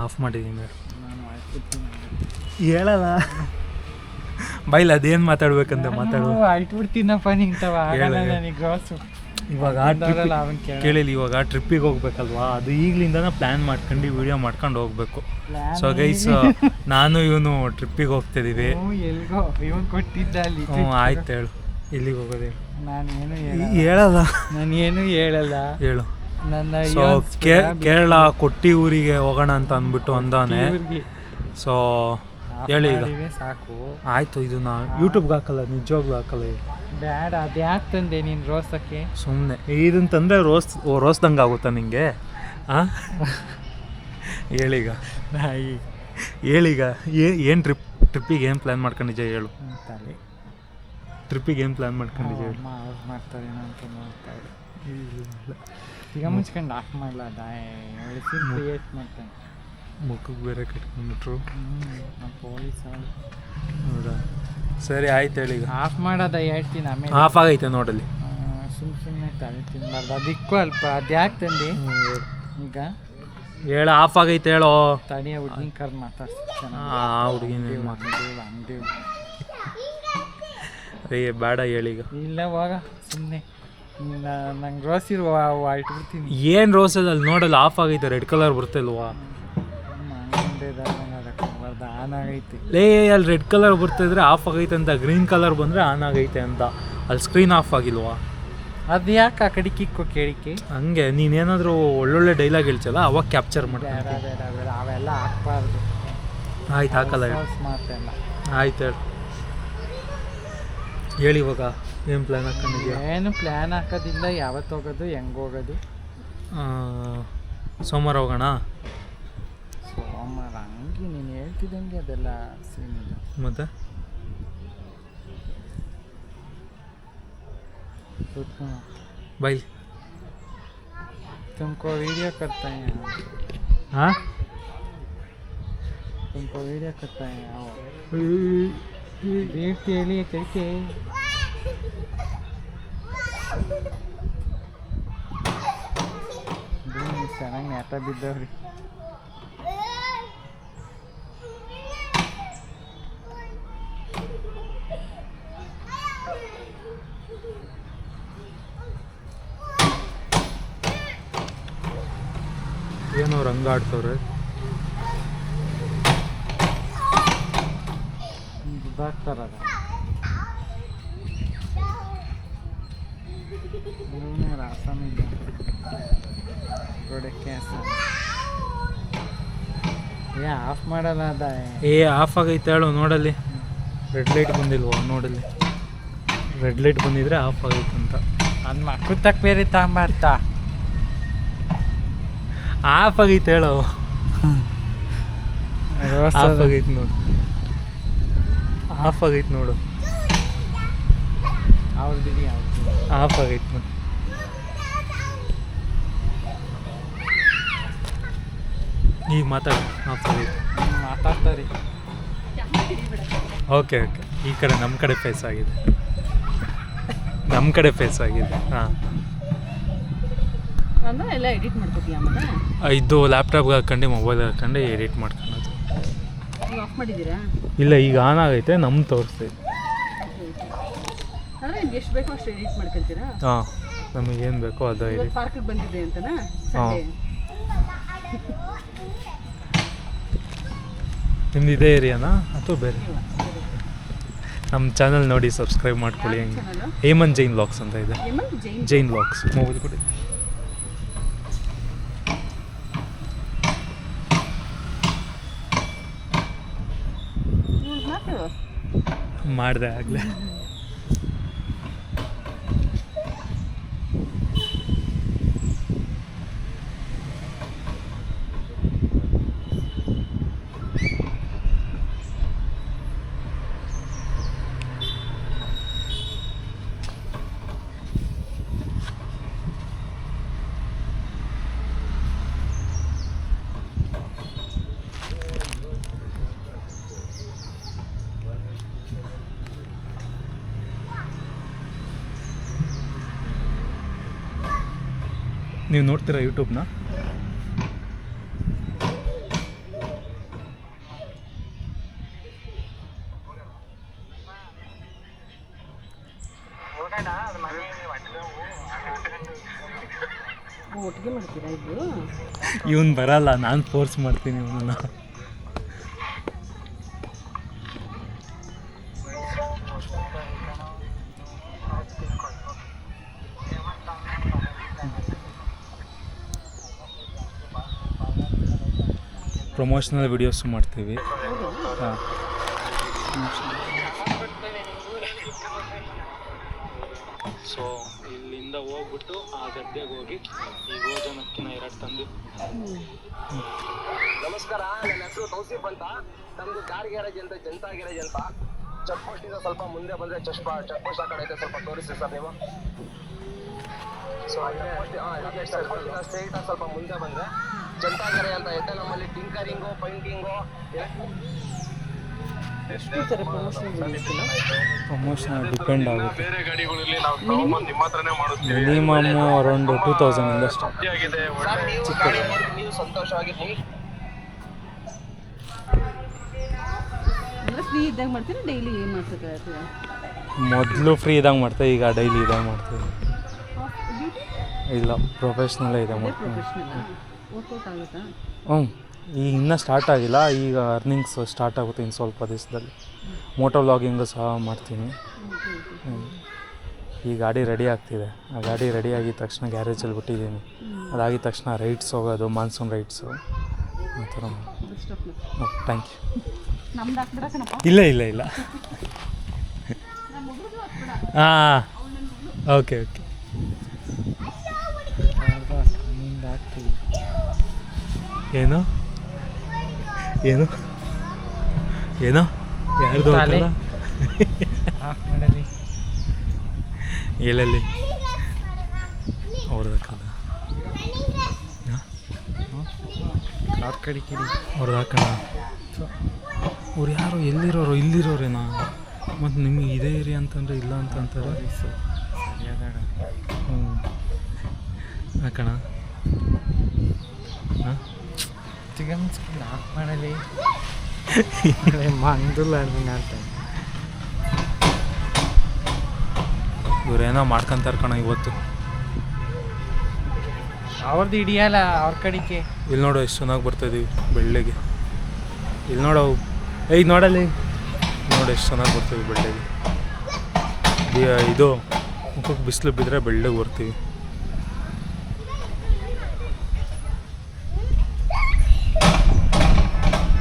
Of ಮಾಡಿದ್ದೀನಿ. ನಾನು ಆಯ್ತು ಹೇಳಲ್ಲ ಬೈಲ್ ಅದೇನು ಮಾತಾಡ್ಬೇಕಂತ ಮಾತಾಡು. ಆಯ್ಟ್ಬಿಡ್ತೀನಪ್ಪ ನಿಂತವ ಆಗಲ್ಲ ನನಗೆ ಗ್ರಾಸು. ಇವಾಗ ಕೇಳಿಲ್ಲ, ಇವಾಗ ಟ್ರಿಪ್ಪಿಗೆ ಹೋಗ್ಬೇಕಲ್ವಾ, ಅದು ಈಗಲಿಂದನೇ ಪ್ಲ್ಯಾನ್ ಮಾಡ್ಕೊಂಡು ವಿಡಿಯೋ ಮಾಡ್ಕೊಂಡು ಹೋಗ್ಬೇಕು. ಸೊ ಗೈಸ್ ನಾನು ಇವನು ಟ್ರಿಪ್ಪಿಗೆ ಹೋಗ್ತಿದ್ದೀವಿ. ಎಲ್ಗೋ ಇವನು ಕೊಟ್ಟಿದ್ದ ಅಲ್ಲಿ. ಆಯ್ತು ಹೇಳು, ಎಲ್ಲಿಗೆ ಹೋಗೋದು ನಾನೇನು ಹೇಳಲ್ಲ. ನಾನೇನು ಹೇಳಲ್ಲ, ಹೇಳು. ನನ್ನ ಸೊ ಕೇರಳ ಕೊಟ್ಟಿ ಊರಿಗೆ ಹೋಗೋಣ ಅಂತ ಅಂದ್ಬಿಟ್ಟು ಅಂದಾನೆ. ಸೊ ಹೇಳಿ ಈಗ ಸಾಕು. ಆಯಿತು, ಇದು ನಾ ಯೂಟ್ಯೂಬ್ಗೆ ಹಾಕಲ್ಲ, ನಿಜವಾಗ್ಲೂ ಹಾಕಲ್ಲ. ಬ್ಯಾಡ, ಅದು ಯಾಕೆ ತಂದೆ ನೀನು ರೋಸಕ್ಕೆ? ಸುಮ್ಮನೆ ಇದನ್ನು ತಂದರೆ ರೋಸ್ದಂಗೆ ಆಗುತ್ತಾ ನಿಂಗೆ? ಹಾಂ ಹೇಳೀಗ ಹೇಳೀಗ ಏನು ಟ್ರಿಪ್ಪಿಗೆ ಏನು ಪ್ಲ್ಯಾನ್ ಮಾಡ್ಕೊಂಡಿದ್ದೆ ಹೇಳು. ಟ್ರಿಪ್ಪಿಗೆ ಏನು ಪ್ಲ್ಯಾನ್ ಮಾಡ್ಕೊಂಡಿದ್ದೆ ಹೇಳು. ಮಾಡ್ತಾರೇನೋ ಅಂತ ನೋಡ್ತಾ ಇಲ್ಲ. ಈಗ ಮುಚ್ಕೊಂಡು ಆಫ್ ಮಾಡಲ ಕ್ರಿಯೇಟ್ ಮಾಡ್ತಾನೆ. ಮುಖಕ್ಕೆ ಬೇರೆ ಕಟ್ಕೊಂಡ್ಬಿಟ್ರು ಪೊಲೀಸ್. ಹೌದಾ, ಸರಿ ಆಯ್ತು ಹೇಳಿ. ಈಗ ಆಫ್ ಮಾಡೋದ ಹೇಳ್ತೀನಿ ಆಮೇಲೆ. ಆಫ್ ಆಗೈತೆ ನೋಡಲಿ. ಸುಮ್ಮನೆ ತಲೆ ತಿನ್ನಬಾರ್ದು, ಅದಕ್ಕೂ ಅಲ್ಪ. ಅದು ಯಾಕೆ ತಂದು ಈಗ ಹೇಳ, ಆಫ್ ಆಗೈತೆ ಹೇಳೋ. ತಡಿಯ ಹುಡುಗಿನ ಕರ್ ಮಾತಾಡ್ತೀನಿ. ಹುಡುಗಿನ ಹಂಗೆ ಬೇಡ ಹೇಳೀಗ. ಇಲ್ಲ ಹೋಗ ಸುಮ್ಮನೆ, ನಂಗೆ ರೋಸ್ ಇರುವ ಇಟ್ಬಿಡ್ತೀನಿ. ಏನು ರೋಸ್ ಅಲ್ಲಿ ನೋಡಲ್ಲ, ಆಫ್ ಆಗೈತೆ, ರೆಡ್ ಕಲರ್ ಬರ್ತಿಲ್ವಾ? ಆನ್ ಆಗೈತಿ ಲೇ, ಅಲ್ಲಿ ರೆಡ್ ಕಲರ್ ಬರ್ತಿದ್ರೆ ಆಫ್ ಆಗೈತೆ ಅಂತ, ಗ್ರೀನ್ ಕಲರ್ ಬಂದರೆ ಆನ್ ಆಗೈತೆ ಅಂತ. ಅಲ್ಲಿ ಸ್ಕ್ರೀನ್ ಆಫ್ ಆಗಿಲ್ವಾ? ಅದು ಯಾಕೆ ಆ ಕಡೆ ಕಿಕ್ಕೋ ಕೇಳಿಕೆ? ಹಂಗೆ ನೀನೇನಾದರೂ ಒಳ್ಳೊಳ್ಳೆ ಡೈಲಾಗ್ ಹೇಳ್ಸಲ್ಲ, ಅವಾಗ ಕ್ಯಾಪ್ಚರ್ ಮಾಡಿ. ಅವೆಲ್ಲ ಹಾಕ್ಬಾರ್ದು. ಆಯ್ತು, ಹಾಕಲ್ಲ. ಮಾತೆಲ್ಲ ಆಯ್ತು ಹೇಳಿ. ಇವಾಗ ಏನು ಪ್ಲ್ಯಾನ್ ಹಾಕೊಂಡಿದ್ಯಾ? ಏನು ಪ್ಲ್ಯಾನ್ ಹಾಕೋದಿಲ್ಲ. ಯಾವತ್ತು ಹೋಗೋದು, ಹೆಂಗೆ ಹೋಗೋದು? ಸೋಮವಾರ ಹೋಗೋಣ. ಸೋಮವಾರ ಹಂಗೆ ನೀನು ಹೇಳ್ತಿದ್ದಂಗೆ ಅದೆಲ್ಲ ಸೀನ್ ಇಲ್ಲ. ಮತ್ತೆ ಬೈ तुमको वीडियो करते हैं. हाँ, तुमको वीडियो करते हैं. आओ वेट के लिए करके ಚೆನ್ನಾಗಿ ನೆಟ ಬಿದ್ದವ್ರಿ. ಏನೋ ರಂಗ ಆಡ್ತವ್ರೆ. ಇದಾಗ್ತಾರದ ರಾಸಮಿಲ್ಲ ಗೋಡೆಕ್ಕೆ. ಆಫ್ ಮಾಡಲ್ಲ ಅದ. ಆಫ್ ಆಗೈತೆ ಹೇಳು ನೋಡಲ್ಲಿ. ರೆಡ್ ಲೈಟ್ ಬಂದಿಲ್ವಾ ನೋಡಲ್ಲಿ. ರೆಡ್ ಲೈಟ್ ಬಂದಿದ್ರೆ ಆಫ್ ಆಗೈತೆ ಅಂತ. ನನ್ನ ಮಕ್ಕಳು ತಕ್ಕ ಬೇರೆ ತಗೊಂಬರ್ತಾ. ಆಫ್ ಆಗೈತೆ ಹೇಳು. ಆಫ್ ಆಗೈತೆ ನೋಡು, ಆಫ್ ಆಗೈತೆ ನೋಡು. ಅವ್ರದ್ದು ಆಫ್ ಆಗೈತೆ ನೋಡಿ. ಈಗ ಮಾತಾಡಿ. ಆಫ್ ಆಗೈತೆ. ಮಾತಾಡ್ತಾರೆ. ಓಕೆ ಓಕೆ, ಈ ಕಡೆ ನಮ್ಮ ಕಡೆ ಫೇಸ್ ಆಗಿದೆ, ನಮ್ಮ ಕಡೆ ಫೇಸ್ ಆಗಿದೆ. ಹಾಂ, ಎಲ್ಲ ಎಡಿಟ್ ಮಾಡ್ಕೊತೀಯ ಆಮೇಲೆ? ಇದು ಲ್ಯಾಪ್ಟಾಪ್ಗೆ ಹಾಕೊಂಡು ಮೊಬೈಲ್ ಹಾಕೊಂಡು ಎಡಿಟ್ ಮಾಡ್ಕೊಳ್ಳೋದು. ಆಫ್ ಮಾಡಿದ್ದೀರಾ? ಇಲ್ಲ, ಈಗ ಆನ್ ಆಗೈತೆ, ನಮ್ಮ ತೋರಿಸ್ತೈತೆ. ಅಂದರೆ ನಿಮ್ಗೆ ಎಷ್ಟು ಬೇಕೋ ಅಷ್ಟು ಎಡಿಟ್ ಮಾಡ್ಕೊಳ್ತೀರಾ? ಹಾಂ, ನಮಗೇನು ಬೇಕೋ ಅದು ಎಡಿಟ್. ಪಾರ್ಕಿಗೆ ಬಂದಿದೆ ಅಂತನಾ? ಹಾಂ, ನಿಮ್ದು ಇದೇ ಏರಿಯಾನಾ ಅಥವಾ ಬೇರೆ? ನಮ್ಮ ಚಾನಲ್ ನೋಡಿ ಸಬ್ಸ್ಕ್ರೈಬ್ ಮಾಡ್ಕೊಳ್ಳಿ. ಹೆಂಗೆ ಹೇಮಂತ್ ಜೈನ್ ವ್ಲಾಗ್ಸ್ ಅಂತ ಇದೆ. ಜೈನ್ ವ್ಲಾಗ್ಸ್ ಮೊಬೈಲ್ ಕೊಡಿ. ಮಾಡಿದೆ ಆಗಲೇ. ನೀವು ನೋಡ್ತೀರಾ ಯೂಟ್ಯೂಬ್ನ? ಒಟ್ಟಿಗೆ ಮಾಡ್ತೀರಾ ಇಬ್ಬರು? ಇವನು ಬರಲ್ಲ, ನಾನು ಫೋರ್ಸ್ ಮಾಡ್ತೀನಿ ಇವನನ್ನ. ಪ್ರಮೋಷನಲ್ ವಿಡಿಯೋಸು ಮಾಡ್ತೀವಿ. ಹಾಂ, ಸೊ ಇಲ್ಲಿಂದ ಹೋಗ್ಬಿಟ್ಟು ಆ ಗದ್ದೆಗೆ ಹೋಗಿ ಈ ಗೋಜನಕ್ಕಿನ 2 ತಂದು. ನಮಸ್ಕಾರ, ನನ್ನ ಹೆಸರು ತೌಸೀಫ್ ಅಂತ. ನಮ್ದು ಕಾರ್ ಗ್ಯಾರೇಜ್ ಅಂತ, ಜನತಾ ಗ್ಯಾರೇಜ್ ಅಂತ. ಚೆಕ್ ಪೋಸ್ಟ್ ಇಂದ ಸ್ವಲ್ಪ ಮುಂದೆ ಬಂದ್ರೆ ಚೆಕ್ ಪೋಸ್ಟ್ ಆ ಕಡೆ ಐತೆ, ಸ್ವಲ್ಪ ತೋರಿಸಿ ಸರ್ ನೀವು. ಸೊ ಸ್ಟ್ರೈಟ್ ಸ್ವಲ್ಪ ಮುಂದೆ ಬಂದ್ರೆ ಜನತಾ ಗ್ಯಾರೇಜ್ ಅಂತ ಐತೆ. ನಮ್ಮಲ್ಲಿ ಟಿಂಕರಿಂಗು, ಪೈಂಟಿಂಗು, ಎಷ್ಟು ಥರ ಪ್ರಮೋಷನ್ ಡಿಪೆಂಡ್ ಆಗುತ್ತೆ. ಬೇರೆ ಗಾಡಿಗಳಲ್ಲಿ ನಾವು ತಗೊಂಬಂದು ನಿಮ್ಮ ಹತ್ರನೇ ಮಾಡಿಸ್ತೀವಿ. Minimum around 2000 start. ನೀವು ಸಂತೋಷವಾಗಿರ್ತೀವಿ. ಅಂದರೆ ಫ್ರೀ ಇದ್ದಾಗ ಮಾಡ್ತೀರಾ, ಡೈಲಿ ಏನು ಮಾಡ್ಸಕ್ಕೆ ಮೊದಲು ಫ್ರೀ ಇದ್ದಾಗ ಮಾಡ್ತೇವೆ, ಈಗ ಡೈಲಿ ಇದ್ದಾಗ ಮಾಡ್ತೀವಿ. ಇಲ್ಲ, ಪ್ರೊಫೆಷ್ನಲ್ಲೇ ಇದೆ ಮಾಡ್ತೀವಿ. ಪ್ರೊಫೆಷ್ನಲ್ ವರ್ಕೌಟ್ ಆಗುತ್ತಾ? ಹ್ಞೂ, ಈಗ ಇನ್ನೂ ಸ್ಟಾರ್ಟ್ ಆಗಿಲ್ಲ, ಈಗ ಅರ್ನಿಂಗ್ಸ್ ಸ್ಟಾರ್ಟ್ ಆಗುತ್ತೆ ಇನ್ನು ಸ್ವಲ್ಪ ದಿವಸದಲ್ಲಿ. ಮೋಟೋ ವ್ಲಾಗಿಂಗು ಸಹ ಮಾಡ್ತೀನಿ. ಈ ಗಾಡಿ ರೆಡಿ ಆಗ್ತಿದೆ. ಆ ಗಾಡಿ ರೆಡಿ ಆಗಿದ ತಕ್ಷಣ ಗ್ಯಾರೇಜಲ್ಲಿ ಬಿಟ್ಟಿದ್ದೀನಿ. ಅದಾಗಿದ ತಕ್ಷಣ ರೈಡ್ಸ್ ಹೋಗೋದು, ಮಾನ್ಸೂನ್ ರೈಡ್ಸು ಆ ಥರ. Thank you. ನಮ್ದು ಹಾಕ್ಬಿಡ ಕಣಪ್ಪ. ಇಲ್ಲ ಇಲ್ಲ ಇಲ್ಲ. ಹಾಂ, ಓಕೆ ಓಕೆ. ಏನು ಏನು ಏನು ಯಾರ್ದು ಹಾಕಲ್ಲ? ಎಲ್ಲೆಲ್ಲಿ ಅವ್ರದ್ದು ಹಾಕಲ್ಲ? ಅವ್ರ ಕಡೆ ಕಿಡಿ ಅವ್ರದ್ದು ಹಾಕಲ್ಲ. ಅವ್ರು ಯಾರು ಎಲ್ಲಿರೋರು? ಇಲ್ಲಿರೋರೇನಾ? ಮತ್ತು ನಿಮಗೆ ಇದೇ ಏರಿಯಾ ಅಂತಂದರೆ ಇಲ್ಲ ಅಂತಂತಾರೆ. ಸರಿಯಾದಾಗ ಹ್ಞೂ, ಹಾಕೋಣ. ಹಾಂ, ಚಿಕನ್ಸ್ಕೊಂಡು ಆಫ್ ಮಾಡಲಿ. ಮಂದುಲ್ಲ ಅಂತ ಇವ್ರೇನೋ ಮಾಡ್ಕೊಂತಾರೆ ಕಣ ಇವತ್ತು. ಅವ್ರದ್ದು ಹಿಡಿಯಲ್ಲ ಅವ್ರ ಕಡೆಗೆ. ಇಲ್ಲಿ ನೋಡು ಎಷ್ಟು ಚೆನ್ನಾಗಿ ಬರ್ತಾಯಿದ್ದೀವಿ ಬೆಳ್ಳಗೆ. ಇಲ್ಲಿ ನೋಡು, ಏಯ್ ನೋಡಲ್ಲಿ ನೋಡು ಎಷ್ಟು ಚೆನ್ನಾಗಿ ಬರ್ತೀವಿ ಬೆಳ್ಳಗೆ. ಇದು ಮುಖಕ್ಕೆ ಬಿಸಿಲು ಬಿದ್ದರೆ ಬೆಳ್ಳಗೆ ಬರ್ತೀವಿ.